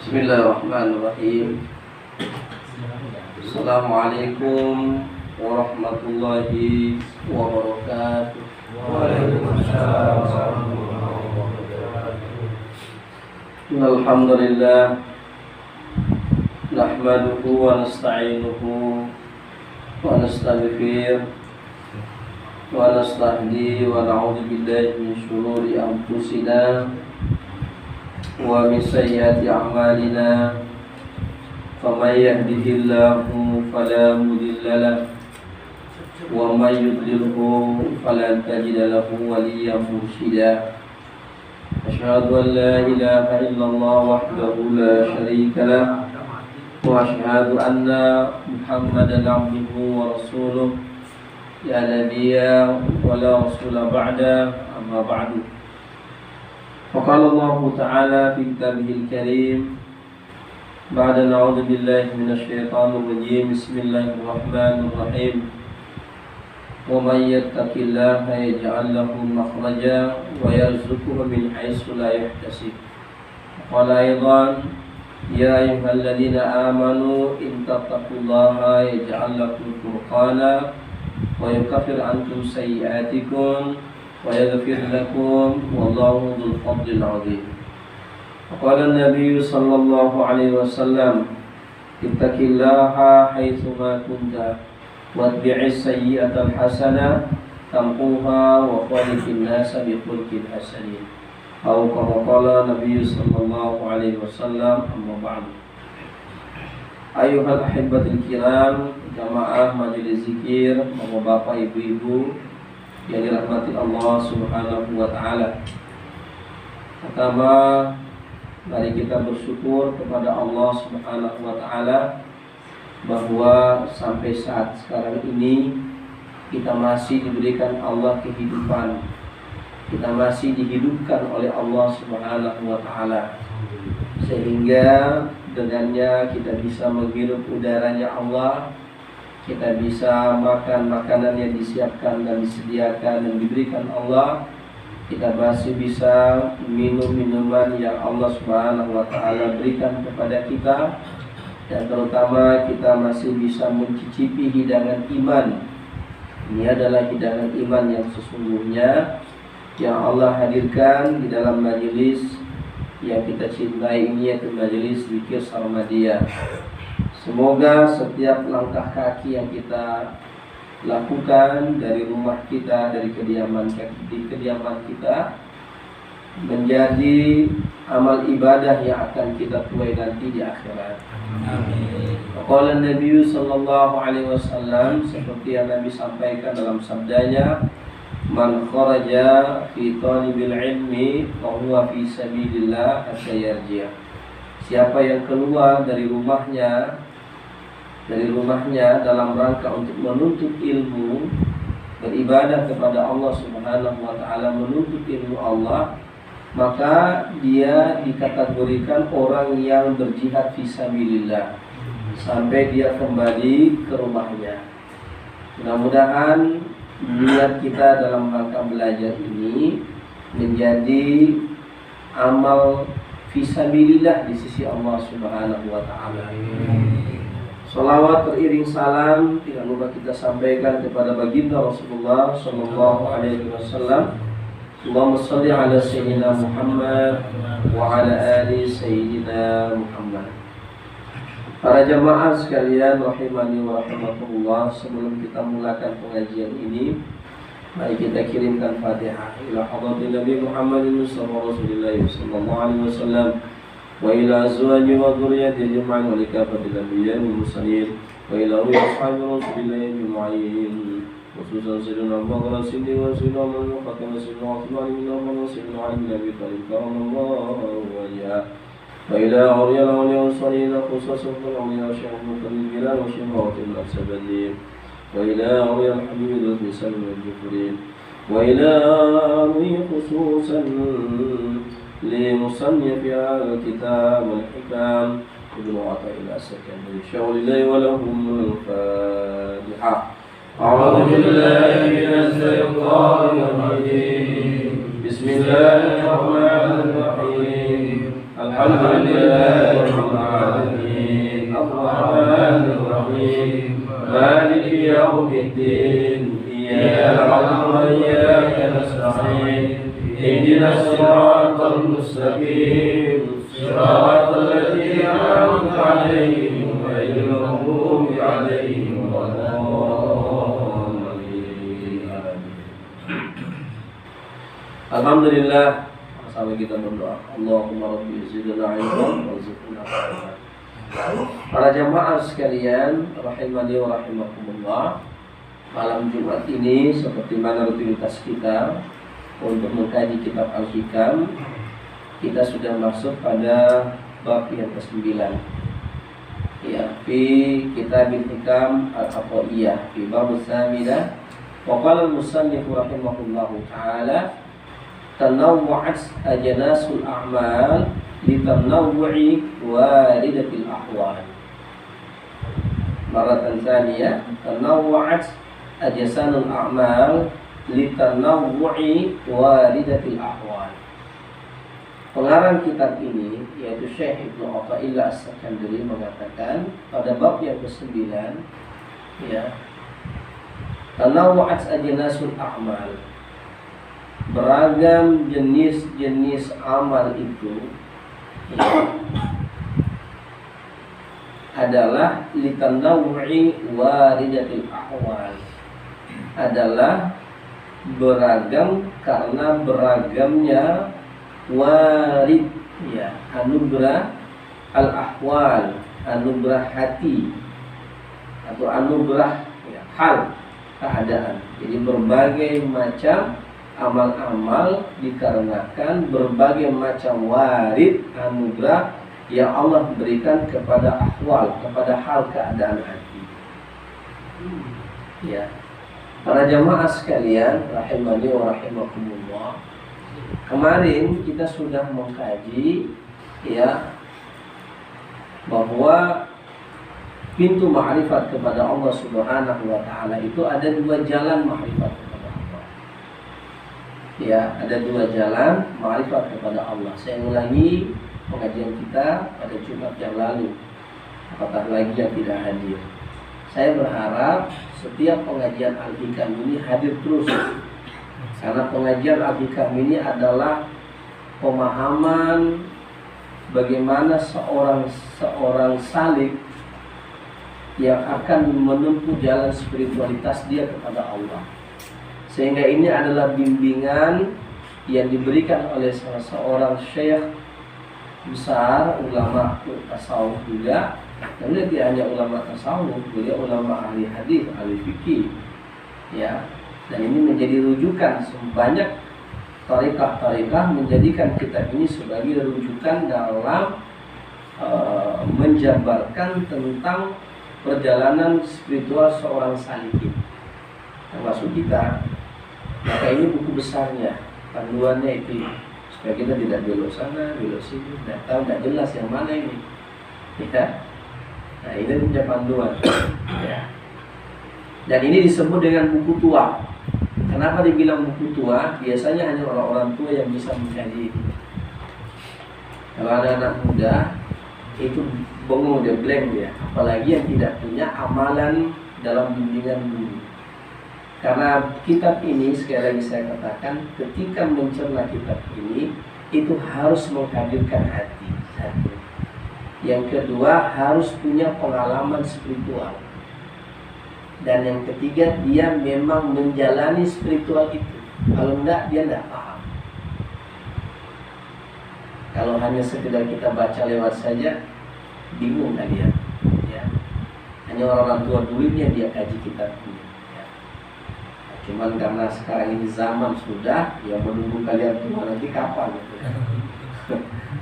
Bismillahirrahmanirrahim. Assalamualaikum warahmatullahi wabarakatuh. Waalaikumsalam warahmatullahi wabarakatuh. Alhamdulillah, nahmaduhu wa nasta'inuhu wa nastaghfir wa nastahdi wa na'udzu billahi min shururi anfusina wa min sayyiati a'malina. Faman yahdihillahu fala mudilla lahu wa may yudlilhu falan tajida lahu waliyyan mursyida. Asyhadu an la ilaha illallah wahdahu la syarika lahu wa asyhadu anna Muhammadan abduhu wa rasuluh. Ya nabiyya wa la rasula ba'da, amma ba'du. Faqala Allah Ta'ala fi kitabihil karim ba'da na'udzu billahi minasy syaithanir rajim. Bismillahirrahmanirrahim. Wa may yattaqillaha yaj'al lahu makhraja wa yarzuqhu min haitsu la yahtasib. Qala aidan ya ayyuhalladzina amanu in tattaqullaha yaj'al lakum furqana wa yukaffir ankum sayyi'atikum wa yaghfir lakum wallahu dzul fadlil 'adzim. Qala an-nabiy sallallahu alaihi wasallam ittaqillaha haitsu ma kunta watbi'is sayyi'atal hasanah tamquha wa khaliqin nasa bi khulqin hasanin. Atau kama qala nabiy sallallahu alaihi wasallam, amma ba'du. Ayuhal ahibbatul kiram, jamaah majelis zikir, bapak ibu-ibu yang dirahmati Allah Subhanahu wa taala. Pertama, mari kita bersyukur kepada Allah Subhanahu wa taala bahwa sampai saat sekarang ini kita masih diberikan Allah kehidupan. Kita masih dihidupkan oleh Allah Subhanahu wa taala. Sehingga dengannya kita bisa menghirup udaranya Allah, kita bisa makan makanan yang disiapkan dan disediakan dan diberikan Allah, kita masih bisa minum minuman yang Allah Subhanahu wa taala berikan kepada kita, dan terutama kita masih bisa mencicipi hidangan iman. Ini adalah hidangan iman yang sesungguhnya yang Allah hadirkan di dalam majelis yang kita cintai ini, yaitu majelis zikir Sarmadiyah. Semoga setiap langkah kaki yang kita lakukan dari rumah kita, dari kediaman kita, menjadi amal ibadah yang akan kita tuai nanti di akhirat. Amin. Qala Nabi sallallahu alaihi wasallam, seperti yang Nabi sampaikan dalam sabdanya, man kharaja fi talibil ilmi wa huwa fi sabilillah hatta yarji'a. Siapa yang keluar dari rumahnya dalam rangka untuk menuntut ilmu, beribadah kepada Allah Subhanahu wa taala, menuntut ilmu Allah, maka dia dikategorikan orang yang berjihad fi sabilillah sampai dia kembali ke rumahnya. Mudah-mudahan niat kita dalam rangka belajar ini menjadi amal fisabilillah di sisi Allah Subhanahu wa taala. Salawat beriring salam tidak lupa kita sampaikan kepada baginda Rasulullah sallallahu alaihi wasallam. Allahumma shalli ala sayyidina Muhammad wa ala ali sayyidina Muhammad. Para jamaah sekalian rahimani wa rahmatullah, sebelum kita mulakan pengajian ini, mari kita kirimkan Fatihah ila hadratin Nabi Muhammadin sallallahu alaihi wasallam wa ila azwaji wa dzurriyyati ajma'in wa likafatil anbiya'i wal mursalin wa ila ruhi ashabi rasulillahi ajma'in, khususan sayyidina Abu Bakar As-Siddiq wa sayyidina Fatimah sayyidina Utsman bin Affan wa sayyidina Ali bin Abi Thalib karamallahu wajhahu wa ila awliya al-awliya was-salihin khususan al-awliya Syekh Muhammad Bilal wa Syekh Muhammad Al-Sabani wa ila awliya al-Habib al-Misal wal-Jufrin wa ila awliya khususan li musannif al-kitab wal-hikam Ibnu Athaillah as-Sakandari syaulillahi wa lahum al-Fatihah. A'udzu billahi minasy syaithanir rajim. Bismillahirrahmanirrahim. Alhamdulillahirabbil alamin. Arrahmanir rahim. Maliki yaumiddin. Iyyaka na'budu wa iyyaka nasta'in. Ihdinas siratal mustaqim. Siratal ladzina an'amta 'alaihim ghairil maghdubi 'alaihim waladdallin. Alhamdulillah, sampai kita berdoa. Allahumma rabbi zidna ilman warzuqna ilman. Para jamaah sekalian, rahimani wa rahimakumullah. Malam Jumat ini seperti mana rutinitas kita untuk mengkaji kitab Al-Hikam, kita sudah masuk pada bab yang ke-9. Ya, fi kitab Al-Hikam Al-Aqaiyah, fi bab as-samina. Wa qala al-musannif rahimahullahu ta'ala, tanawwa'at ajnasul a'mal litanawwu'i waridatil ahwal. Maratan tsaniyah, tanawwa'at ajsanul a'mal litanawwu'i waridatil ahwal. Pengarang kitab ini yaitu Syekh Ibnu Athaillah As-Sakandari mengatakan pada bab yang ke-9, ya, tanawwa'at ajnasul a'mal, beragam jenis-jenis amal itu, ya, adalah litanawwu'i waridatil ahwal, adalah beragam karena beragamnya warid, ya, anugerah al-ahwal, anugerah hati atau anugerah, ya, hal, keadaan. Jadi berbagai macam amal-amal dikarenakan berbagai macam warid, anugerah yang Allah berikan kepada ahwal, kepada hal keadaan hati. Ya, para jamaah sekalian, rahimani wa rahimakumullah. Kemarin kita sudah mengkaji, ya, bahwa pintu ma'rifat kepada Allah Subhanahu wa ta'ala itu ada dua jalan ma'rifat kepada Allah. Ya, ada dua jalan ma'rifat kepada Allah. Saya ulangi pengajian kita pada Jumat yang lalu, apatah lagi yang tidak hadir. Saya berharap setiap pengajian Al-Hikam ini hadir terus, karena pengajian Al-Hikam ini adalah pemahaman bagaimana seorang salik yang akan menempuh jalan spiritualitas dia kepada Allah. Sehingga ini adalah bimbingan yang diberikan oleh salah seorang syekh besar, ulama tasawuf juga. Dan dia tidak hanya ulama tasawuf, beliau ulama ahli hadis, ahli fikih, ya. Dan ini menjadi rujukan banyak tarekah menjadikan kitab ini sebagai rujukan dalam menjabarkan tentang perjalanan spiritual seorang salikin, termasuk kita. Maka ini buku besarnya, panduannya itu, supaya kita tidak belok sana, belok sini, tidak tahu, tidak jelas yang mana ini. Ya. Nah, ini punya panduan. Ya. Dan ini disebut dengan buku tua. Kenapa dibilang buku tua? Biasanya hanya orang-orang tua yang bisa mengkaji ini. Kalau ada anak muda, itu bengong dia, blank dia. Apalagi yang tidak punya amalan dalam bimbingan guru. Karena kitab ini, sekali lagi saya katakan, ketika mencerna kitab ini, itu harus menghadirkan hati. Satu. Yang kedua, harus punya pengalaman spiritual. Dan yang ketiga, dia memang menjalani spiritual itu. Kalau enggak, dia enggak paham. Kalau hanya sekedar kita baca lewat saja, bingung kalian. Ya. Hanya orang tua dulunya dia kaji kitab ini. Ya. Cuman karena sekarang ini zaman sudah, ya menunggu kalian tua nanti kapan gitu. Ya.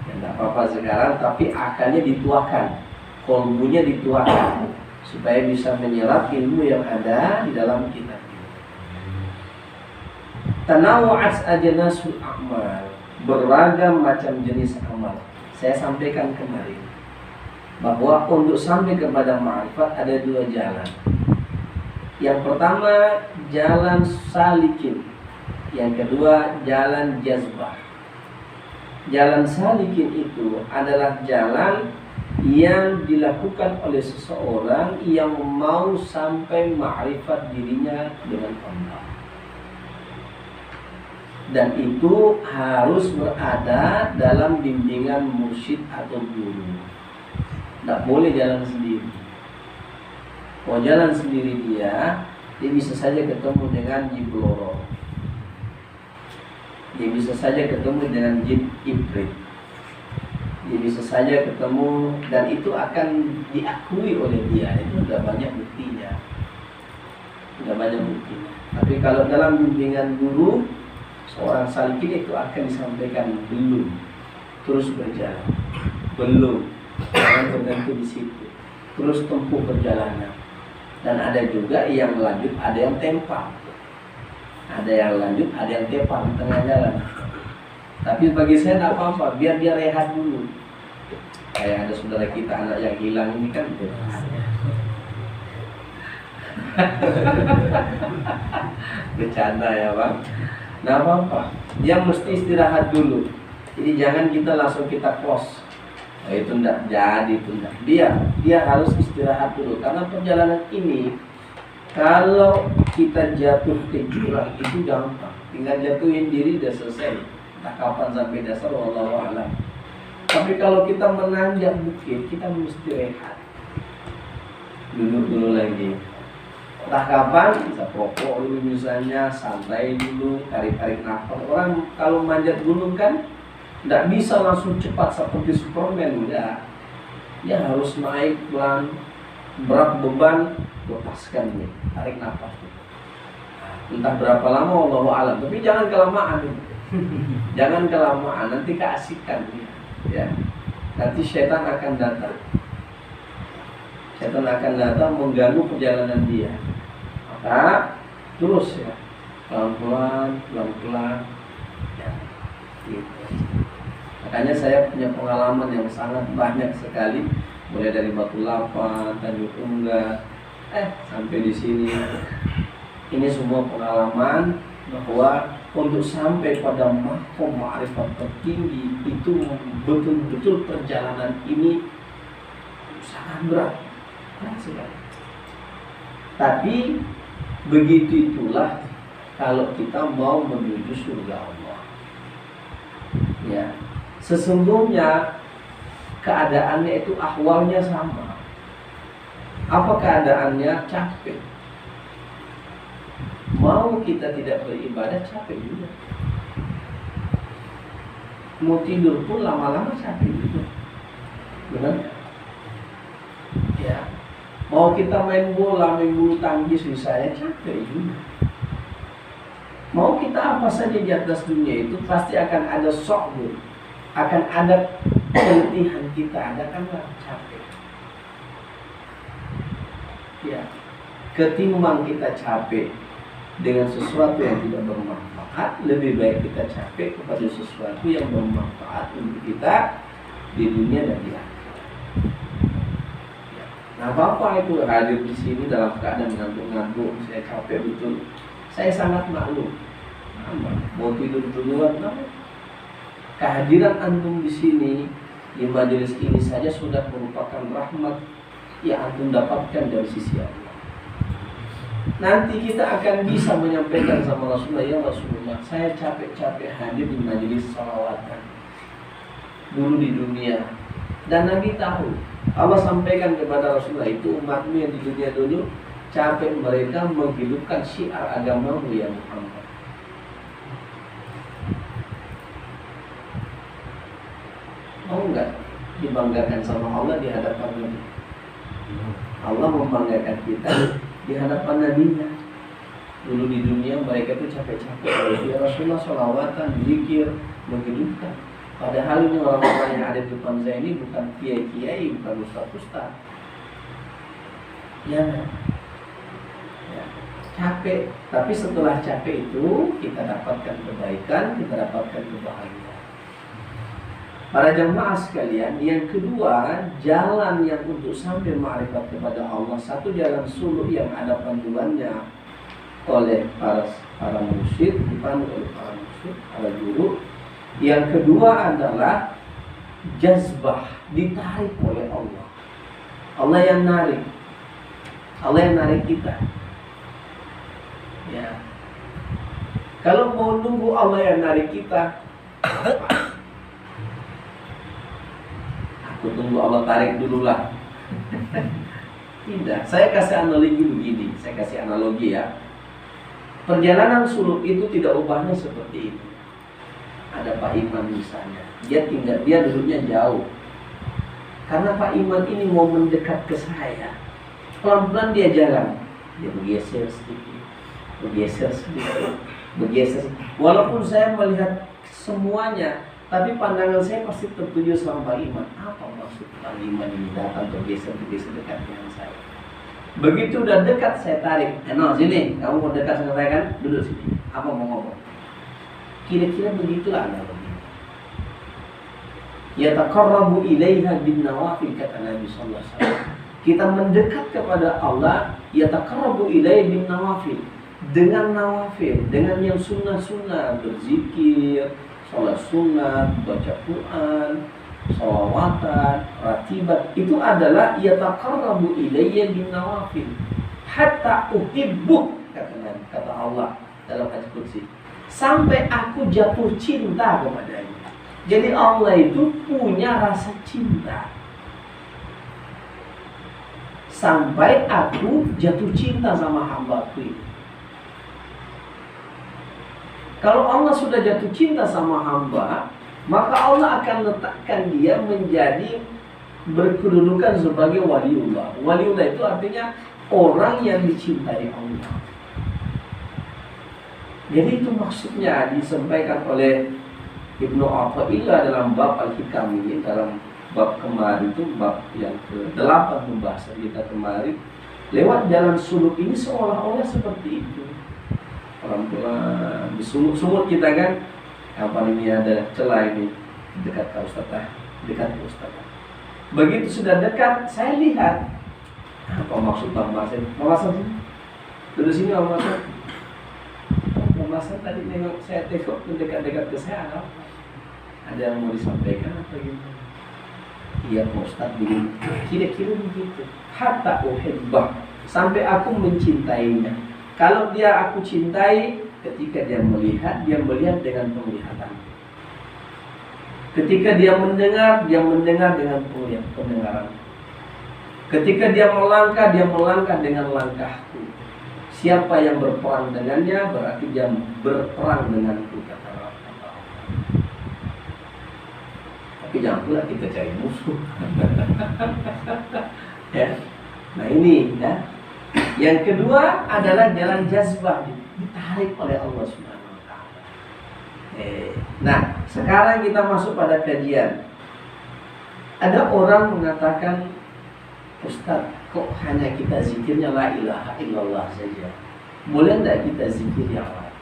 Ya enggak apa-apa sekarang, tapi akalnya dituakan, kolbunya dituakan, supaya bisa menyerap ilmu yang ada di dalam kitab ini. Tanawwa'at ajnasul a'mal, beragam macam jenis amal. Saya sampaikan kemarin bahwa untuk sampai kepada ma'rifat ada dua jalan. Yang pertama jalan salikin, yang kedua jalan jazbah. Jalan salikin itu adalah jalan yang dilakukan oleh seseorang yang mau sampai ma'rifat dirinya dengan Allah. Dan itu harus berada dalam bimbingan mursyid atau guru. Tidak boleh jalan sendiri. Kalau jalan sendiri dia bisa saja ketemu dengan jin bloro. Dia bisa saja ketemu dengan jin ibrit. Dia bisa saja ketemu, dan itu akan diakui oleh dia. Itu sudah banyak buktinya. Tapi kalau dalam bimbingan guru, seorang salikin itu akan disampaikan belum, terus berjalan, belum, jangan berhenti di situ, terus tempuh perjalanan. Dan ada juga yang lanjut, ada yang tempang, ada yang lanjut, ada yang tempang di tengah jalan. Tapi bagi saya tidak apa-apa, biar dia rehat dulu. Kayak ada saudara kita anak yang hilang ini kan, bercanda ya bang. Nah apa-apa, dia mesti istirahat dulu. Jadi jangan kita langsung kita close. Nah, itu enggak jadi, itu enggak. Dia harus istirahat dulu. Karena perjalanan ini, kalau kita jatuh ke jurang itu gampang. Tinggal jatuhin diri udah selesai. Entah kapan sampai dasar, wallahu a'lam. Tapi kalau kita menanjak bukit, kita mesti rehat. Duduk dulu lagi. Entah kapan bisa pokok dulu misalnya, santai dulu, tarik-tarik nafas. Orang kalau manjat gunung kan tidak bisa langsung cepat seperti Superman, enggak. Dia harus naik pelan, berat beban, lepaskan nih, tarik nafas. Entah berapa lama, wallahu a'lam. Tapi jangan kelamaan. Jangan kelamaan, nanti keasikan ya. Nanti setan akan datang. Setan akan datang mengganggu perjalanan dia. Maka terus ya, pelan-pelan ya, gitu. Makanya saya punya pengalaman yang sangat banyak sekali, mulai dari Batu Lapa, Tanjung Unggas, sampai di sini. Ini semua pengalaman bahwa untuk sampai pada makom ma'rifat tertinggi itu betul-betul perjalanan ini sangat berat sekali. Tapi begitu itulah kalau kita mau menuju surga Allah. Ya, sesungguhnya keadaannya itu ahwalnya sama. Apa keadaannya? Capek. Mau kita tidak beribadah capek juga. Mau tidur pun lama-lama capek juga. Benar? Ya. Mau kita main bola, main bulu tangkis misalnya capek juga. Mau kita apa saja di atas dunia itu pasti akan ada syukur, akan ada keletihan kita, ada kan capek. Ya. Ketimbang kita capek dengan sesuatu yang tidak bermanfaat, lebih baik kita capek kepada sesuatu yang bermanfaat untuk kita di dunia dan di akhirat. Ya. Nah, Bapak itu hadir di sini dalam keadaan ngantuk-ngantuk, saya capek betul. Saya sangat maklum. Mau tidur duluan, kehadiran antum di sini di majelis ini saja sudah merupakan rahmat yang antum dapatkan dari sisi Allah. Nanti kita akan bisa menyampaikan sama Rasulullah, ya Rasulullah, saya capek-capek hadir di majelis salawatan dulu di dunia. Dan Nabi tahu, Allah sampaikan kepada Rasulullah, itu umatmu yang di dunia dulu capek mereka menghidupkan syiar agamamu ya Muhammad. Mau enggak dibanggakan sama Allah di hadapan Nabi? Allah membanggakan kita di hadapan Nabi-Nya. Dulu di dunia mereka itu capek-capek, ya Rasulullah salawatan, zikir, menghidupkan. Padahal ini orang-orang yang ada di depan saya ini bukan kiai-kiai, bukan ustaz-ustaz. Ya, capek. Tapi setelah capek itu kita dapatkan kebaikan, kita dapatkan kebahagiaan. Para jamaah sekalian, yang kedua, jalan yang untuk sampai ma'rifat kepada Allah, satu jalan suluk yang ada panduannya oleh para mursyid, dipandu oleh para mursyid, para guru. Yang kedua adalah jazbah, ditarik oleh Allah. Allah yang narik. Allah yang narik kita. Ya. Kalau mau nunggu Allah yang narik kita, aku tunggu Allah tarik dulu lah. Tidak. Saya kasih analogi begini. Saya kasih analogi ya. Perjalanan suluk itu tidak ubahnya seperti itu. Ada Pak Iman misalnya. Dia dulunya jauh. Karena Pak Iman ini mau mendekat ke saya, pelan-pelan dia jalan. Dia bergeser sedikit, bergeser sedikit, bergeser sedikit. Walaupun saya melihat semuanya, tapi pandangan saya pasti tertuju sama Pak Iman. Apa maksud Pak Iman ini datang bergeser dekat dengan saya? Begitu udah dekat saya tarik. Sini, kamu mau dekat sama saya kan? Duduk sini. Apa mau ngomong? Kira-kira begitulah analogi. Yataqarrabu ilaiha bin nawafil, kata Nabi sallallahu alaihi wasallam. Kita mendekat kepada Allah, yataqarrabu ilaihi bin nawafil, dengan nawafil, dengan yang sunnah-sunnah, berzikir, salat sunat, baca Quran, sholawatan, ratibat. Itu adalah yataqarrabu ilayya bin nawafil hatta uhibbuk, kata Allah dalam hadis qudsi, sampai aku jatuh cinta kepadanya. Jadi Allah itu punya rasa cinta sampai aku jatuh cinta sama hamba-Ku. Kalau Allah sudah jatuh cinta sama hamba, maka Allah akan letakkan dia menjadi berkedudukan sebagai waliullah. Waliullah itu artinya orang yang dicintai Allah. Jadi itu maksudnya disampaikan oleh Ibnu Athaillah dalam bab Al-Hikam ini, dalam bab kemarin itu, bab yang ke-8 pembahasan kita kemarin. Lewat jalan suluk ini seolah-olah seperti itu. Pelan-pelan disumut kita kan. Kapan ini ada celah ini dekat ke Ustazah, dekat ke Ustazah. Begitu sudah dekat, saya lihat apa maksud Bang Masen? Bang Masen sini, duduk sini Bang Masen. Bang Masen tadi nengok saya, tengok dekat-dekat ke saya, ada apa? Ada yang mau disampaikan apa gitu? Iya Pak Ustaz, begini. Kira-kira begitu. Hatta uhibbah, sampai aku mencintainya. Kalau dia aku cintai, ketika dia melihat dengan penglihatan. Ketika dia mendengar dengan pendengaran. Ketika dia melangkah dengan langkahku. Siapa yang berperang dengannya, berarti dia berperang denganku, kata Allah. Tapi jangan pula kita cari musuh. Ya. Nah ini ya. Yang kedua adalah jalan jazbah, ditarik oleh Allah Subhanahu wa taala. Nah, sekarang kita masuk pada kajian. Ada orang mengatakan, Ustaz, kok hanya kita zikirnya la ilaha illallah saja? Boleh enggak kita zikir yang lain?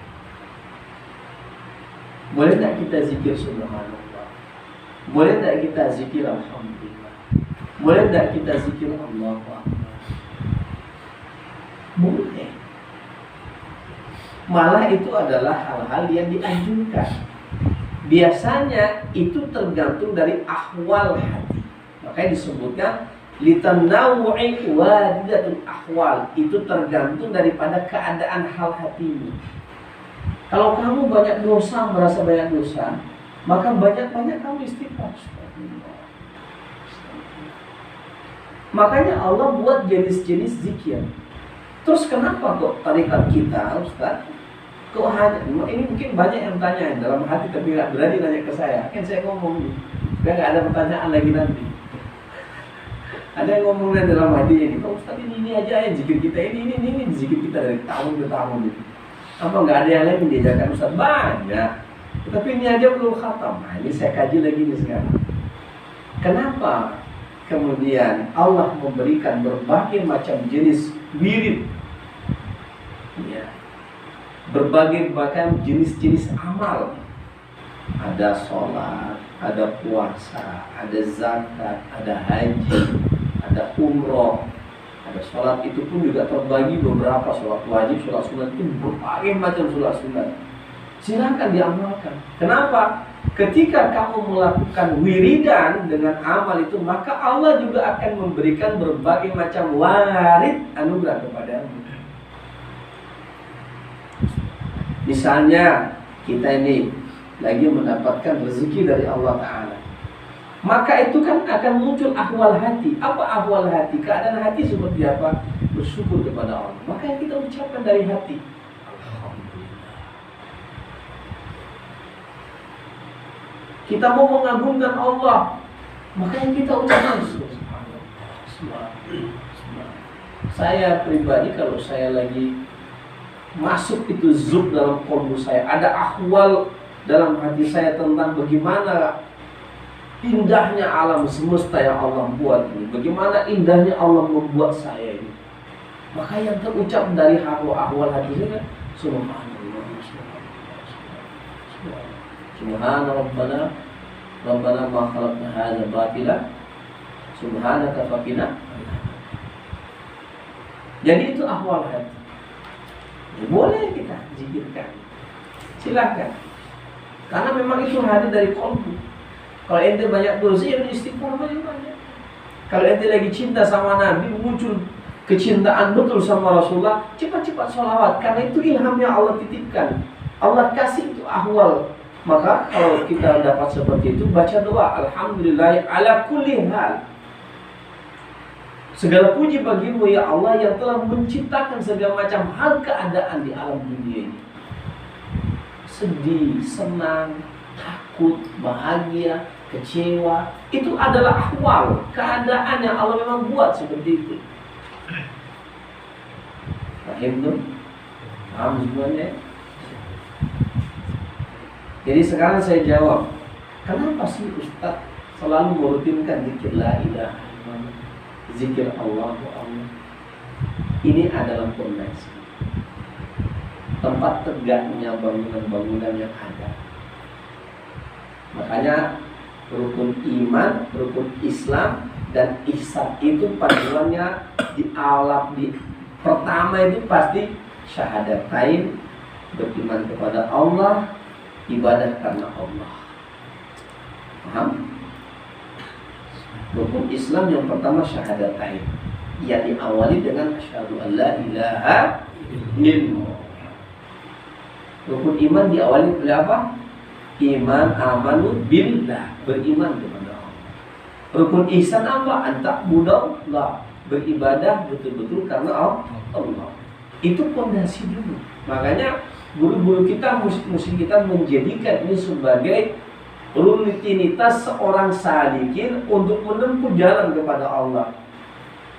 Boleh enggak kita zikir subhanallah? Boleh enggak kita zikir alhamdulillah? Boleh enggak kita zikir Allahu akbar? Boleh. Malah itu adalah hal-hal yang dianjurkan. Biasanya itu tergantung dari ahwal hati. Makanya disebutkan litanawu'i wadidatul ahwal. Itu tergantung daripada keadaan hal hatimu. Kalau kamu banyak dosa, merasa banyak dosa, maka banyak-banyak kamu istighfar. Makanya Allah buat jenis-jenis zikir. Terus kenapa kok tarikat kita, Ustaz, kok hanya, ini mungkin banyak yang tanya dalam hati tapi nggak berani nanya ke saya. Kan saya ngomong nih, supaya nggak ada pertanyaan lagi nanti. Ada yang ngomongnya dalam hati ini, kok Ustaz ini aja ya zikir kita, ini zikir kita dari tahun ke tahun gitu. Apa nggak ada yang lain yang diajarkan Ustaz? Banyak. Tapi ini aja belum khatam. Nah, ini saya kaji lagi nih sekarang. Kenapa kemudian Allah memberikan berbagai macam jenis wirid, ya, berbagai macam jenis-jenis amal? Ada sholat, ada puasa, ada zakat, ada haji, ada umroh, ada sholat. Itu pun juga terbagi beberapa, sholat wajib, sholat sunat, itu berbagai macam sholat sunat. Silakan diamalkan. Kenapa? ketika kamu melakukan wiridan dengan amal itu, maka Allah juga akan memberikan berbagai macam warid anugerah kepadamu. Misalnya kita ini lagi mendapatkan rezeki dari Allah Ta'ala, maka itu kan akan muncul ahwal hati. Apa ahwal hati? Keadaan hati seperti apa? Bersyukur kepada Allah. Maka yang kita ucapkan dari hati, alhamdulillah. Kita mau mengagungkan Allah, maka yang kita ucapkan subhanallah. Saya pribadi kalau saya lagi masuk itu zub dalam kolbu saya, ada ahwal dalam hati saya tentang bagaimana indahnya alam semesta yang Allah buat ini, bagaimana indahnya Allah membuat saya ini, maka yang terucap dari ahwal hati saya, subhanallah, subhana rabbana ma khalaqna hadza batila subhanaka faqina. Jadi itu ahwal hati. Boleh kita zikirkan, silakan, karena memang itu hadir dari kolbu. Kalau ente banyak dosa, ya istighfar banyak. Kalau ente lagi cinta sama Nabi, muncul kecintaan betul sama Rasulullah, cepat-cepat sholawat, karena itu ilhamnya Allah titipkan, Allah kasih itu ahwal. Maka kalau kita dapat seperti itu, baca doa alhamdulillah ala kulli hal. Segala puji bagimu ya Allah yang telah menciptakan segala macam hal keadaan di alam dunia ini. Sedih, senang, takut, bahagia, kecewa, itu adalah ahwal, keadaan yang Allah memang buat seperti itu. Paham tuh? Paham semuanya? Jadi sekarang saya jawab, kenapa sih Ustaz selalu merutinkan zikir la ilaha illallah, zikir Allah. Ini adalah fondasi, tempat tegaknya bangunan-bangunan yang ada. Makanya rukun iman, rukun Islam dan ihsan itu panduannya di alam di pertama itu pasti syahadatain, beriman kepada Allah, ibadah karena Allah. Paham? Rukun Islam yang pertama syahadatain, yang diawali dengan asyhadu an la ilaha illallah. Rukun iman diawali oleh apa? Iman amanu billah, beriman kepada Allah. Rukun ihsan apa? Anta'budallah, beribadah betul-betul karena Allah. Itu fondasi dulu. Makanya guru-guru kita, musik-musik kita menjadikan ini sebagai rutinitas seorang salikin untuk menempuh jalan kepada Allah.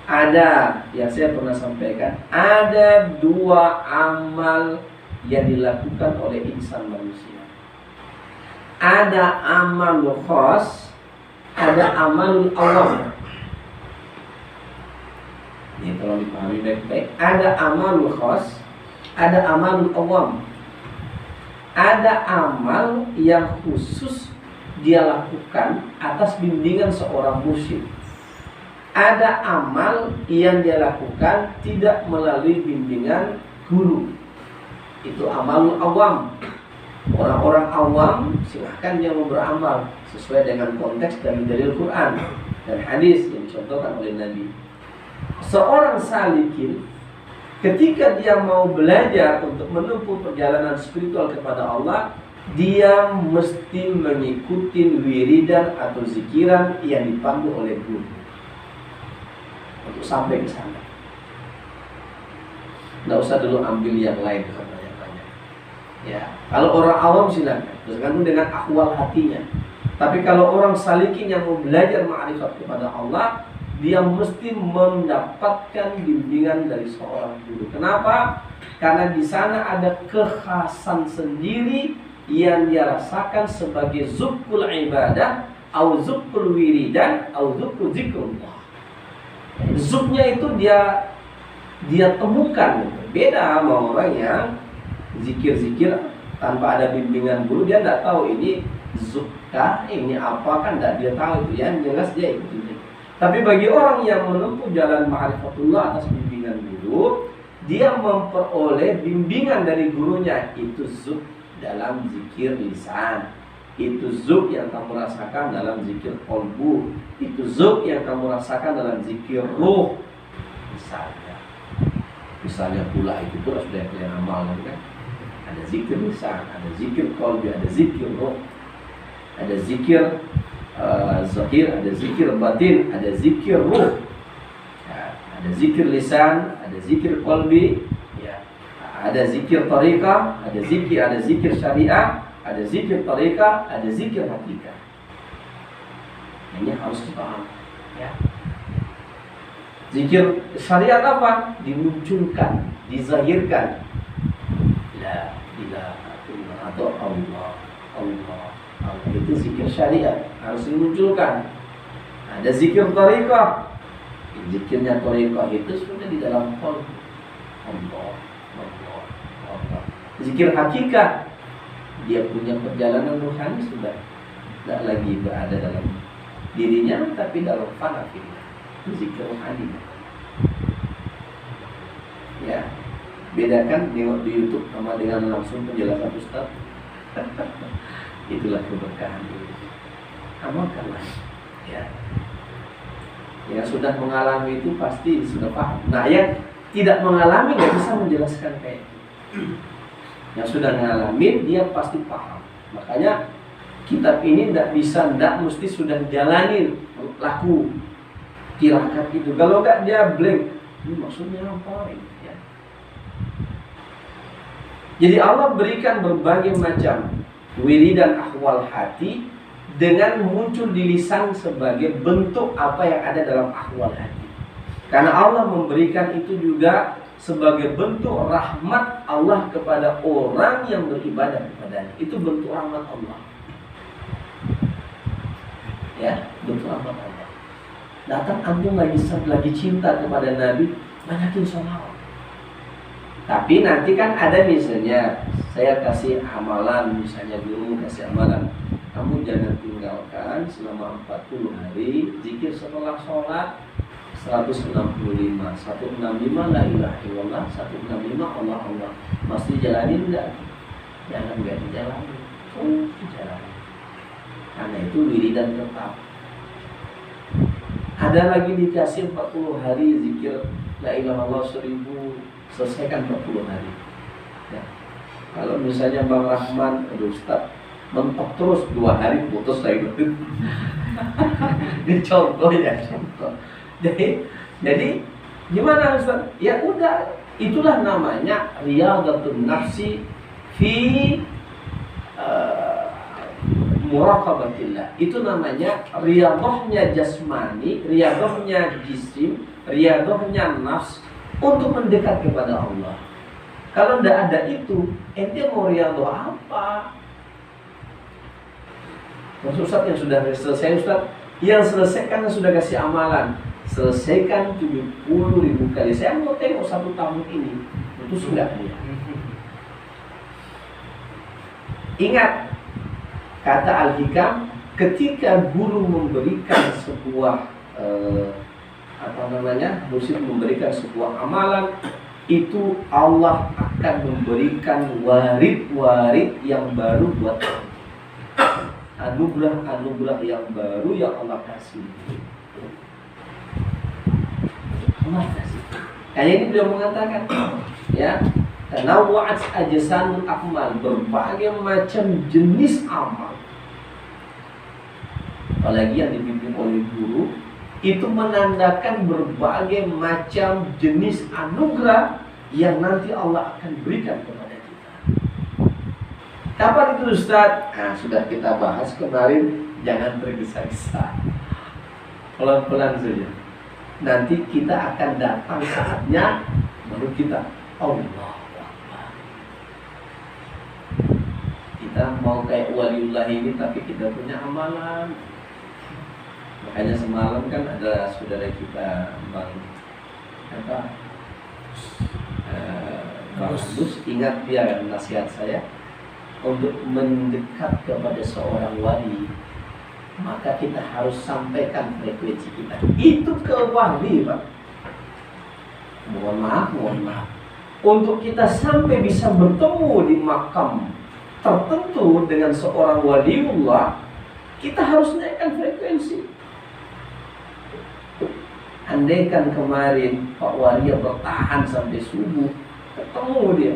Ada yang saya pernah sampaikan, ada dua amal yang dilakukan oleh insan manusia. Ada amal khas, ada amal awam. Ini tolong dipahami baik-baik. Ada amal khas, ada amal awam. Ada amal yang khusus dia lakukan atas bimbingan seorang musyrik. Ada amal yang dia lakukan tidak melalui bimbingan guru. Itu amal awam. Orang-orang awam silahkan dia mau beramal sesuai dengan konteks dari dalil Quran dan hadis yang dicontohkan oleh Nabi. Seorang salikin ketika dia mau belajar untuk menempuh perjalanan spiritual kepada Allah, dia mesti mengikuti wiridan atau zikiran yang dipandu oleh guru untuk sampai ke sana. Nggak usah dulu ambil yang lain karena yang banyak. Ya, kalau orang awam silakan, tergantung dengan ahwal hatinya. Tapi kalau orang salikin yang mau belajar ma'rifat kepada Allah, dia mesti mendapatkan bimbingan dari seorang guru. Kenapa? Karena di sana ada kekhasan sendiri yang dia rasakan sebagai zukul ibadah, au zukul wiridan, au zukul zikrullah. Zuknya itu dia temukan. Beda sama orang yang zikir-zikir tanpa ada bimbingan guru, dia tidak tahu ini zukkah, ini apa, kan tidak dia tahu itu. Yang jelas dia ikuti. Tapi bagi orang yang menempuh jalan ma'rifatullah atas bimbingan guru, dia memperoleh bimbingan dari gurunya, itu zuk dalam zikir lisan, Itu zuk yang kamu rasakan dalam zikir qalbu. Itu zuk yang kamu rasakan dalam zikir ruh. Misalnya pula itu pula sudah kalian amal kan? Ada zikir lisan, ada zikir qalbi, ada zikir ruh, ada zikir zahir, ada zikir batin, ada zikir ruh. Ya, ada zikir lisan, ada zikir qalbi, ya. Ada zikir tariqah, ada zikir syariah, ada zikir tariqah, ada zikir hakikat. Ini harus dipahami, ya. Zikir syariat apa? Dimunculkan, dizahirkan. La ilaha illallah atau Allah, Allah, Allah. Itu zikir syariat, harus dimunculkan. Ada zikir tariqah. Zikirnya tariqah itu sudah di dalam qalbi. Allah, Allah, Allah. Zikir hakikat, dia punya perjalanan rohani sudah tidak lagi berada dalam dirinya, tapi dalam fana fillah. Zikir rohani. Ya, bedakan tengok di YouTube sama dengan langsung penjelasan Ustaz. Itulah keberkahan ini. Amalkanlah. Ya. Yang sudah mengalami itu pasti sudah paham. Nah, yang tidak mengalami nggak bisa menjelaskan kayak itu. Yang sudah mengalami dia pasti paham. Makanya kitab ini tidak mesti sudah jalanin laku tirakat itu. Kalau enggak dia blank. Ini maksudnya apa? Ya. Jadi Allah berikan berbagai macam wiridan ahwal hati dengan muncul di lisan sebagai bentuk apa yang ada dalam ahwal hati. Karena Allah memberikan itu juga sebagai bentuk rahmat Allah kepada orang yang beribadah kepadanya. Itu bentuk rahmat Allah. Ya, bentuk rahmat Allah. Datang antum lagi cinta kepada Nabi, banyakin sholawat. Tapi nanti kan ada misalnya saya kasih amalan, misalnya guru kasih amalan, kamu jangan tinggalkan selama 40 hari zikir setelah sholat 165 la ilaha illallah, 165 Allah Allah. Masih jalanin enggak? Jangan enggak dijalanin. Dijalanin. Karena itu wiridan tetap. Ada lagi dikasih 40 hari zikir la ilaha illallah 1000, selesaikan 40 hari. Ya. Kalau misalnya Bang Rahman, Ustaz mentok terus 2 hari putus saya gitu. Ini contoh ya, contoh. Jadi gimana Ustaz? Ya udah, itulah namanya riyadhatun nafsi fi muraqabatillah. Itu namanya riyadhahnya jasmani, riyadhahnya jisim, riyadhahnya nafs untuk mendekat kepada Allah. Kalau tidak ada itu, ente mau riyadhah apa? Maksud Ustaz yang sudah selesai Ustaz, yang selesaikan sudah kasih amalan, selesaikan 70.000 kali. Saya mau tengok 1 tahun ini, itu sudah dia. Ingat kata Al-Hikam, ketika guru memberikan sebuah murid memberikan sebuah amalan, itu Allah akan memberikan warid-warid yang baru buat kamu. Anugerah-anugerah yang baru yang Allah kasih. Allah kasih. Kayak ini beliau mengatakan, ya, tanawwa'at ajsanul a'mal, berbagai macam jenis amal. Apalagi yang dipimpin oleh guru, itu menandakan berbagai macam jenis anugerah yang nanti Allah akan berikan kepada kita. Kapan itu Ustaz? Nah, sudah kita bahas kemarin, jangan tergesa-gesa. Pelan-pelan saja. Nanti kita akan datang saatnya, baru kita Allah. Kita mau kayak waliullah ini, tapi kita punya amalan. Makanya semalam kan ada saudara kita Bang Gus, ingat dia kan nasihat saya, untuk mendekat kepada seorang wali, maka kita harus sampaikan frekuensi kita itu ke wali, Pak. Mohon maaf. Untuk kita sampai bisa bertemu di makam tertentu dengan seorang waliullah, kita harus naikkan frekuensi. Andaikan kemarin Pak Walia bertahan sampai subuh, ketemu dia,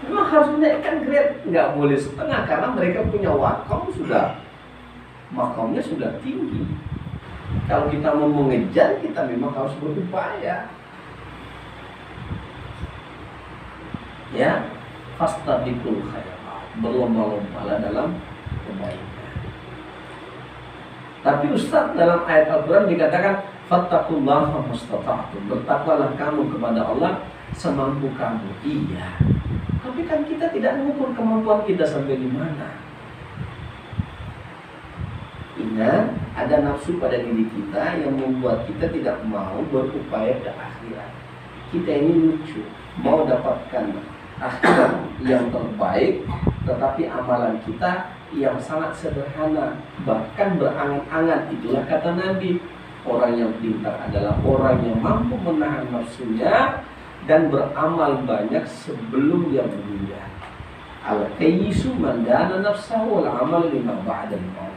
memang harus naikkan grade, nggak boleh setengah, karena mereka punya wakam sudah, makamnya sudah tinggi. Kalau kita mau mengejar, kita memang harus berupaya. Ya, fastabiqul khairat, berlomba-lombalah dalam kebaikan. Tapi Ustaz, dalam ayat Al-Quran dikatakan fattaqullaha mastata'tum, bertakwalah kamu kepada Allah semampu kamu. Iya, tapi kan kita tidak mengukur kemampuan kita sampai di mana. Ingat, ada nafsu pada diri kita yang membuat kita tidak mau berupaya ke akhirat. Kita ini lucu, mau dapatkan akhirat yang terbaik, tetapi amalan kita yang sangat sederhana, bahkan berangan-angan. Itulah kata Nabi, orang yang pintar adalah orang yang mampu menahan nafsunya dan beramal banyak sebelum dia meninggal. Al-kayyisu man dana nafsahu wal amal lima ba'dal maut.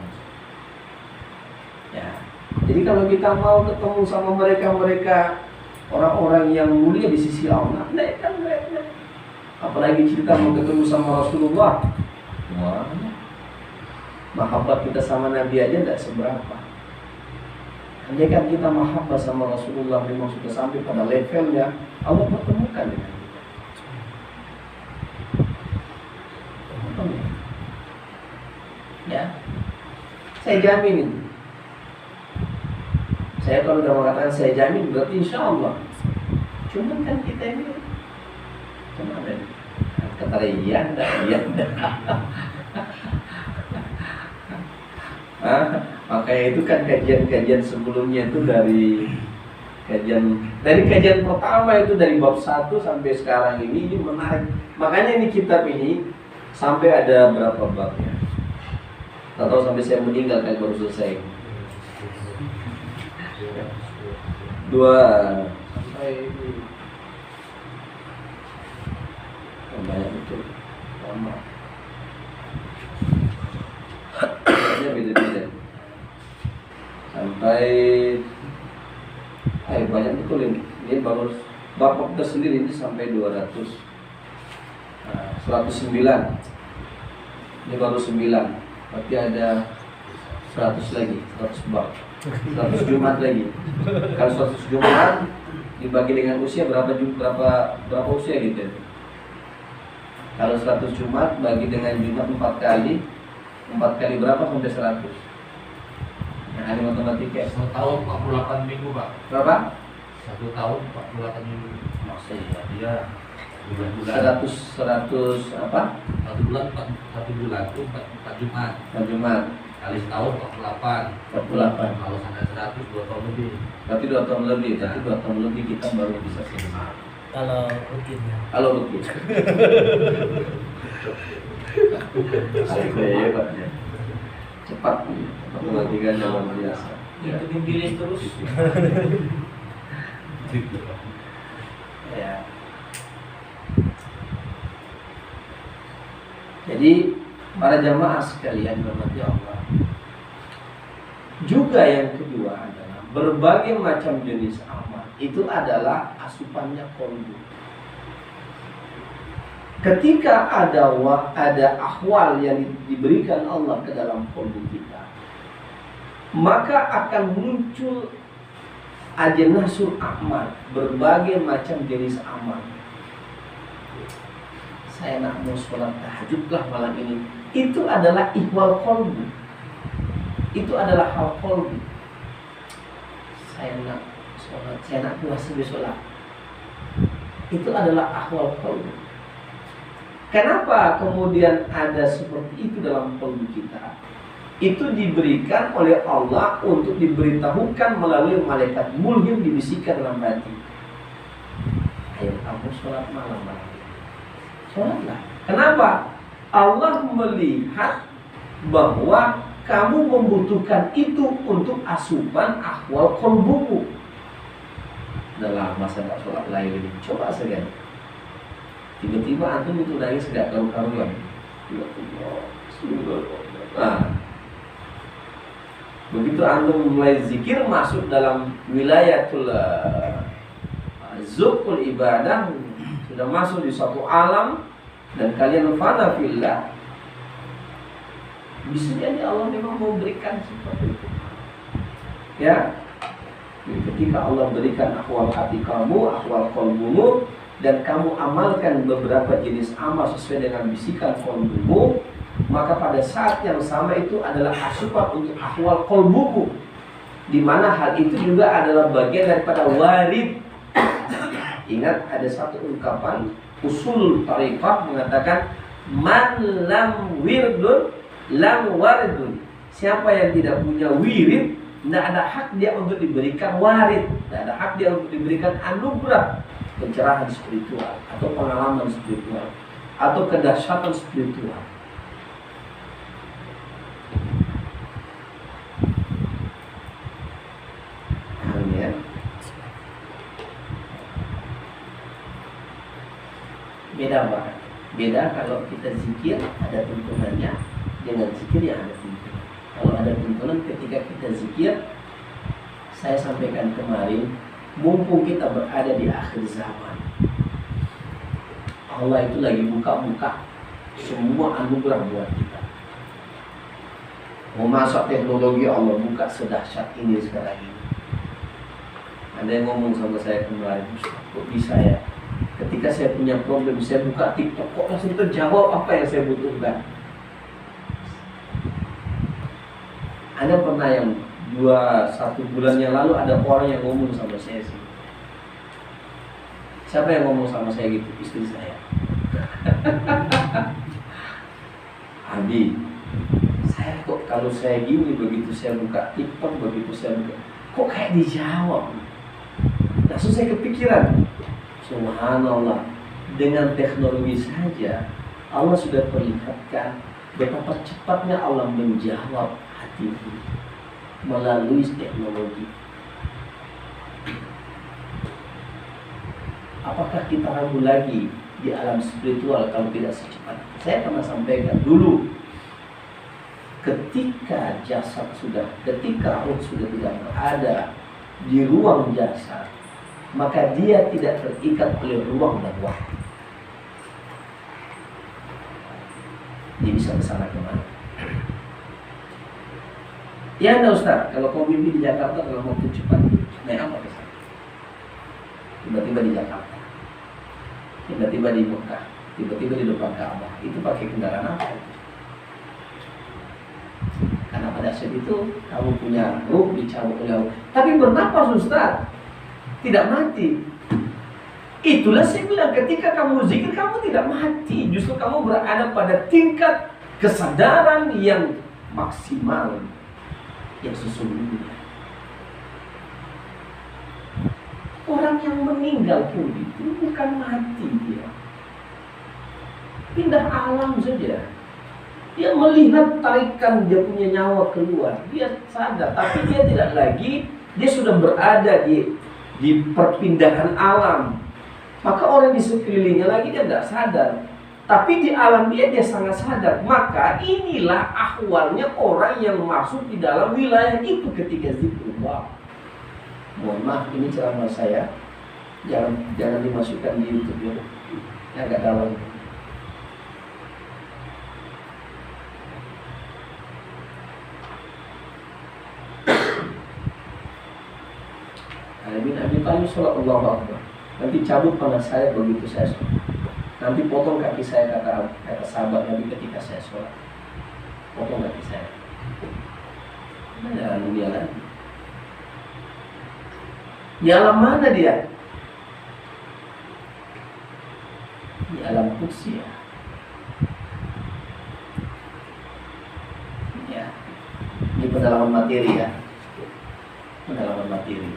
Ya. Jadi kalau kita mau ketemu sama mereka orang-orang yang mulia di sisi Allah, naikkan mereka. Apalagi kita mau ketemu sama Rasulullah, wah, mahabbah kita sama Nabi aja tidak seberapa. Andaikan kita mahabbah sama Rasulullah memang sudah sampai pada levelnya, Allah pertemukan dengan kita. Ya, saya jamin itu. Saya kalau udah mengatakan saya jamin, berarti insya Allah. Cuman kan kita ini cuma ada kata iya, enggak iya. Makanya itu kan kajian-kajian sebelumnya itu dari kajian pertama itu dari bab 1 sampai sekarang ini menarik. Makanya ini kitab ini sampai ada berapa babnya? Tak tahu sampai saya meninggal kan baru selesai. 2 sampai banyak betul, lama. Beda-beda sampai banyak betul ini baru bab sendiri ini sampai 200, 109 ini baru 9, berarti ada 100 lagi, 100 bab, 100 Jumat lagi. Kalau 100 Jumat dibagi dengan usia berapa usia gitu. Kalau 100 Jumat bagi dengan Jumat 4 kali berapa sampai 100? Yang ada matematika. 1 tahun 48 minggu, Pak. Berapa? 1 tahun 48 minggu. Maksudnya Iya. Bulan-bulan. 100 apa? 1 bulan itu 4 Jumat. 4 Jumat. Kali setahun 48. 48. Kalau sampai 100 2 tahun lebih. Berarti 2 tahun lebih. Berarti 2 tahun lebih kita baru bisa selesai. Kalau rutin ya. Kalau rutin. Cepat perhatikan luar biasa. Itu pilih terus. Ya. Jadi para jamaah sekalian bermati Allah. Juga yang kedua adalah berbagai macam jenis amal itu adalah asupannya qalbu. Ketika ada ahwal yang diberikan Allah ke dalam qalbu kita, maka akan muncul ajnasul amal, berbagai macam jenis amal. Saya nak mau sholat tahajud lah malam ini. Itu adalah ihwal qalbu. Itu adalah hal qalbu. Saya nak sholat, saya nak puasa besok. Itu adalah ahwal qalbu. Kenapa kemudian ada seperti itu dalam qalbu kita? Itu diberikan oleh Allah untuk diberitahukan melalui malaikat mulhim, dibisikkan dalam hati. Ayo kamu sholat malam. Sholatlah. Kenapa? Allah melihat bahwa kamu membutuhkan itu untuk asupan ahwal qalbumu. Dalam masa tak sholat lain ini, coba sekali. Tiba-tiba antum itu nangis gak karu-karuan. Nah, begitu antum mulai zikir masuk dalam wilayatul zukul ibadah, sudah masuk di suatu alam dan kalian fana fillah, bisa jadi Allah memang mau berikan seperti itu. Ya, ketika Allah berikan ahwal hati kamu, ahwal qalbumu, dan kamu amalkan beberapa jenis amal sesuai dengan bisikan qalbumu, maka pada saat yang sama itu adalah asupan untuk ahwal qalbumu, di mana hal itu juga adalah bagian daripada warid. Ingat, ada satu ungkapan usul tariqah mengatakan man lam wirdun lam waridun. Siapa yang tidak punya wirid, tidak ada hak dia untuk diberikan warid, tidak ada hak dia untuk diberikan anugerah pencerahan spiritual atau pengalaman spiritual atau kedahsyatan spiritual. Ya. Beda banget. Beda kalau kita zikir ada tuntunannya dengan zikir yang ada tuntunan. Kalau ada tuntunan ketika kita zikir, saya sampaikan kemarin, mumpung kita berada di akhir zaman, Allah itu lagi buka-buka semua anugerah buat kita. Mau masuk teknologi, Allah buka sedahsyat ini sekarang ini. Ada yang ngomong sama saya kemarin, kok bisa ya? Ketika saya punya problem, saya buka TikTok, kok langsung terjawab apa yang saya butuhkan. Ada pernah yang 1 bulan yang lalu ada orang yang ngomong sama saya sih. Siapa yang ngomong sama saya gitu? Istri saya. Abi, saya kok kalau saya gini, begitu saya buka TikTok, begitu saya buka, kok kayak dijawab. Langsung saya kepikiran, subhanallah, dengan teknologi saja Allah sudah perlihatkan betapa cepatnya Allah menjawab hati melalui teknologi. Apakah kita ragu lagi di alam spiritual kalau tidak secepat? Saya pernah sampaikan dulu, ketika jasad ketika ruh sudah tidak berada di ruang jasad, maka dia tidak terikat oleh ruang dan waktu. Dia bisa kesana kemana. Ya enggak Ustaz, kalau kau mimpi di Jakarta dalam waktu cepat, naik apa kesana? Tiba-tiba di Jakarta, tiba-tiba di Mekah, tiba-tiba di depan Ka'bah, itu pakai kendaraan apa? Karena pada saat itu kamu punya ruh dicabut oleh Allah. Tapi bernapas Ustaz, tidak mati. Itulah saya bilang, ketika kamu zikir kamu tidak mati, justru kamu berada pada tingkat kesadaran yang maksimal, yang sesungguhnya. Orang yang meninggal pun itu bukan mati dia, pindah alam saja. Dia melihat tarikan dia punya nyawa keluar, dia sadar, tapi dia tidak lagi, dia sudah berada di perpindahan alam. Maka orang di sekelilingnya lagi dia tidak sadar, tapi di alam dia sangat sadar. Maka inilah ahwalnya orang yang masuk di dalam wilayah itu ketika zikrullah. Mohon maaf, ini ceramah saya, jangan dimasukkan di YouTube ya, agak dalam. Ali bin Abi Thalib sholat Allahu Akbar. Nanti cabut panas saya begitu saya sholat. Nanti potong kaki saya, kata sahabat Nabi ketika saya sholat. Potong kaki saya. Mana dunia lagi? Di alam mana dia? Di alam kursi ya. Ya. Ini pendalaman materi ya. Pendalaman materi.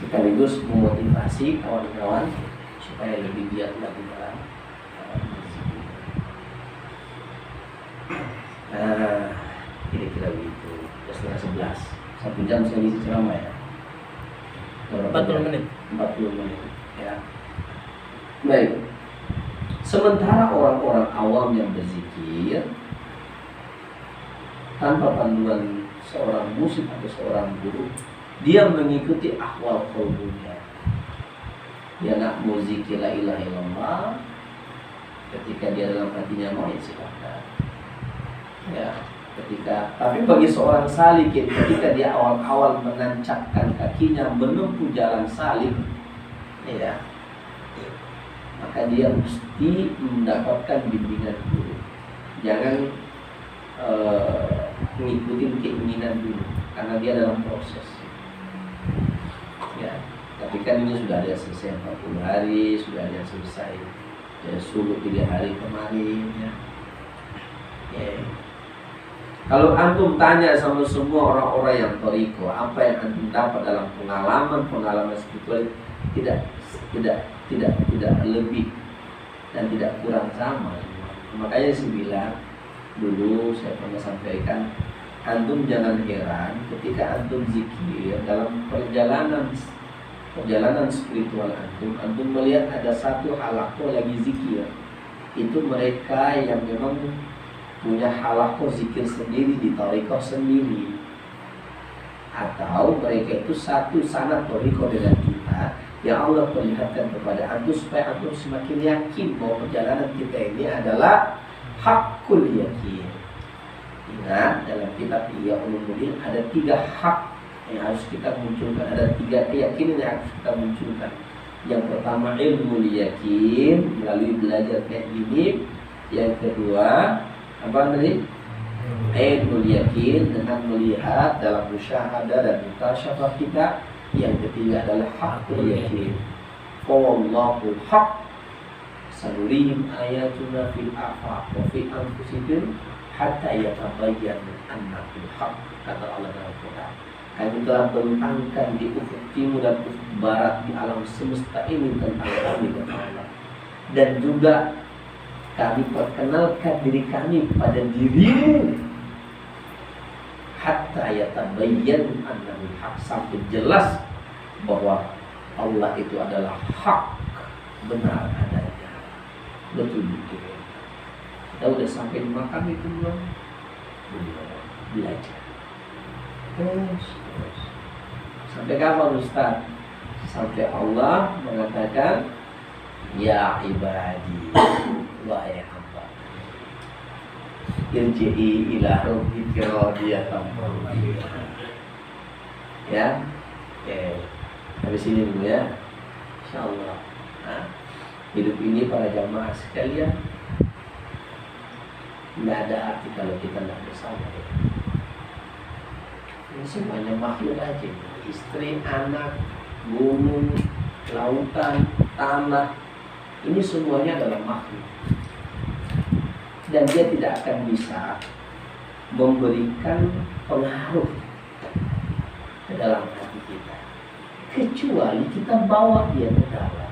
Sekaligus memotivasi kawan-kawan supaya lebih giat lagi dalam kira-kira begitu. Setengah 11, 1 jam saya isi ceramah ya. 40 menit. 40 menit ya. Baik. Sementara orang-orang awam yang berzikir tanpa panduan seorang musik atau seorang guru, dia mengikuti ahwal qalbunya. Dia nak mau zikir la ilaha illallah, ketika dia dalam hatinya mau, ya silakan. Ya, tapi bagi seorang salik, ketika dia awal-awal menancapkan kakinya menempuh jalan salik, ya, maka dia mesti mendapatkan bimbingan guru. Jangan mengikuti keinginan dulu, karena dia dalam proses. Ya, tapi kan ini sudah ada selesai 40 hari, sudah ada selesai suluk 3 hari kemarin. Ya. Ya. Kalau antum tanya sama semua orang-orang yang toriko, apa yang antum dapat dalam pengalaman spiritual, tidak lebih dan tidak kurang sama. Makanya saya bilang dulu, saya pernah sampaikan, antum jangan heran ketika antum zikir dalam perjalanan spiritual antum melihat ada satu halaqah lagi zikir. Itu mereka yang memang punya halaqah zikir sendiri di thariqah sendiri, atau mereka itu satu sanad thariqah dengan kita yang Allah perlihatkan kepada antum supaya antum semakin yakin bahwa perjalanan kita ini adalah hakul yakin. Ingat, dalam kitab Ihya Ulumuddin ada 3 hak yang harus kita munculkan, ada 3 keyakinan yang harus kita munculkan. Yang pertama ilmu yakin melalui belajar teknik. Yang kedua apa tadi? Ilmu yakin dengan melihat dalam musyahadah dan mutasyafah kita. Yang ketiga adalah hakul yakin. Wallahu haq sanurihim ayatuna fil afaq wa fi anfusihim hatta yatabayyana annahu haq, kata Allah dalam Quran. Kami telah bentangkan di ufuk timur dan ufuk barat di alam semesta ini tentang kami, kata Allah. Dan juga kami perkenalkan diri kami pada dirimu hatta yatabayyana annahu haq, sampai jelas bahwa Allah itu adalah hak, benar adanya, betul-betul. Kita udah sampai di makam itu belum? Belum. Belajar terus. Sampai kapan Ustaz? Sampai Allah mengatakan, ya ibadi, wahai hamba, irji'i ila rabbika radiyatan mardiyah. Ya, oke. Habis ini dulu ya, insyaallah. Nah, hidup ini para jamaah sekalian, tidak ada arti kalau kita tidak bersama. Ini semuanya makhluk aja. Istri, anak, gunung, lautan, tanah, ini semuanya adalah makhluk. Dan dia tidak akan bisa memberikan pengaruh ke dalam hati kita, kecuali kita bawa dia ke dalam.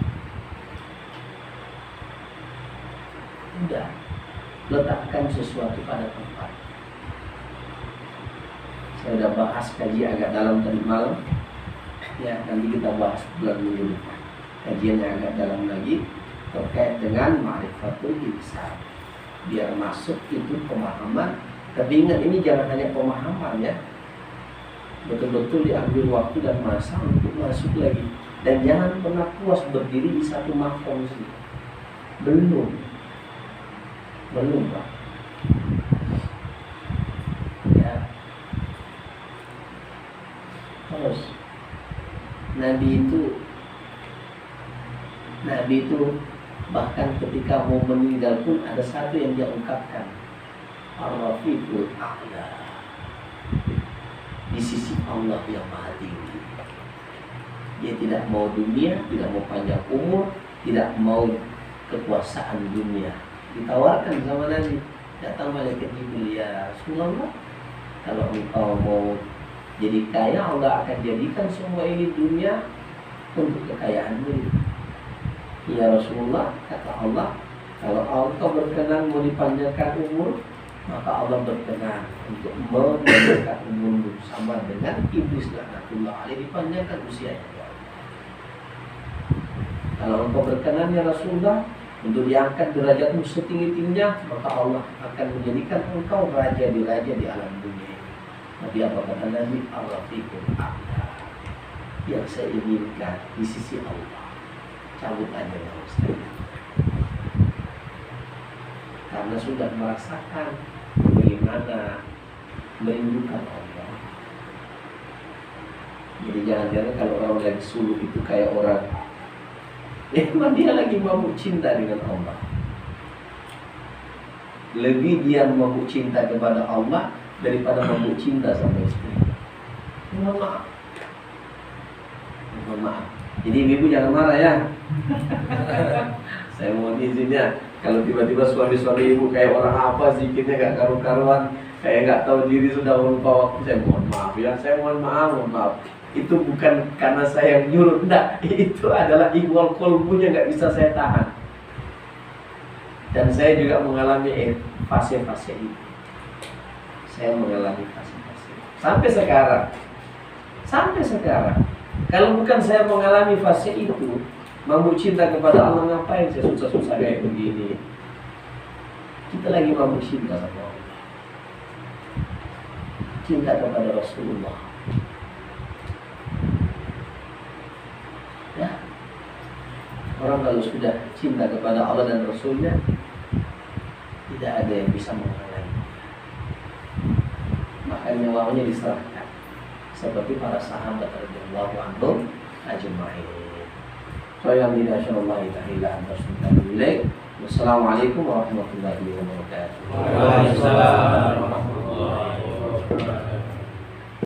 Udah, letakkan sesuatu pada tempat. Saya sudah bahas kaji agak dalam tadi malam. Ya, nanti kita bahas bulan minggu depan. Kajian yang agak dalam lagi terkait dengan ma'rifatul insan. Biar masuk itu pemahaman. Tapi ingat, ini jangan hanya pemahaman ya. Betul-betul diambil waktu dan masa untuk masuk lagi. Dan jangan pernah puas berdiri di satu makom sih. Belum Pak. Ya. Terus Nabi itu bahkan ketika mau meninggal pun ada satu yang dia ungkapkan, Ar-Rafiqul A'la, di sisi Allah yang maha tinggi. Dia tidak mau dunia, tidak mau panjang umur, tidak mau kekuasaan dunia. Ditawarkan sama Nabi, datang malaikat Jibril, ya Rasulullah, kalau engkau mau jadi kaya, Allah akan jadikan semua ini dunia untuk kekayaanmu. Ya Rasulullah, kata Allah, kalau engkau berkenan mau dipanjangkan umur, maka Allah berkenan untuk memanjangkan umurmu sama dengan iblis laknatullah alaih, dipanjangkan usianya. Kalau engkau berkenan ya Rasulullah untuk diangkat derajatmu setinggi-tingginya, maka Allah akan menjadikan engkau raja di alam dunia ini. Tapi apa kata Nabi? Ar-Rafiqul A'la. Yang saya inginkan di sisi Allah, cabut aja ya Ustaz. Karena sudah merasakan bagaimana merindukan Allah. Jadi jangan-jangan kalau orang lagi suluk itu kayak orang emang dia lagi mabuk cinta dengan Allah. Lebih dia mabuk cinta kepada Allah daripada mabuk cinta sama istri. Mohon maaf. Mohon maaf. Jadi ibu jangan marah ya. Saya mohon izinnya. Kalau tiba-tiba suami-suami ibu kayak orang apa zikirnya gak karu-karuan, kayak gak tahu diri sudah lupa waktu, saya mohon maaf ya. Saya mohon maaf. Itu bukan karena saya nyuruh, enggak. Itu adalah ihwal kolbunya gak bisa saya tahan. Dan saya juga mengalami fase-fase itu. Saya mengalami fase-fase sampai sekarang. Kalau bukan saya mengalami fase itu, mabuk cinta kepada Allah, ngapain saya susah-susah kayak begini? Kita lagi mabuk cinta sama Allah, cinta kepada Rasulullah. Ya, orang kalau sudah cinta kepada Allah dan Rasulnya, tidak ada yang bisa menghalangi. Maka nyawanya diserahkan, seperti para sahabat radhiyallahu anhum ajma'in. Saya tidak insyaallah ila anta subhanallahi. Wassalamualaikum warahmatullahi wabarakatuh. Waalaikumsalam warahmatullahi wabarakatuh.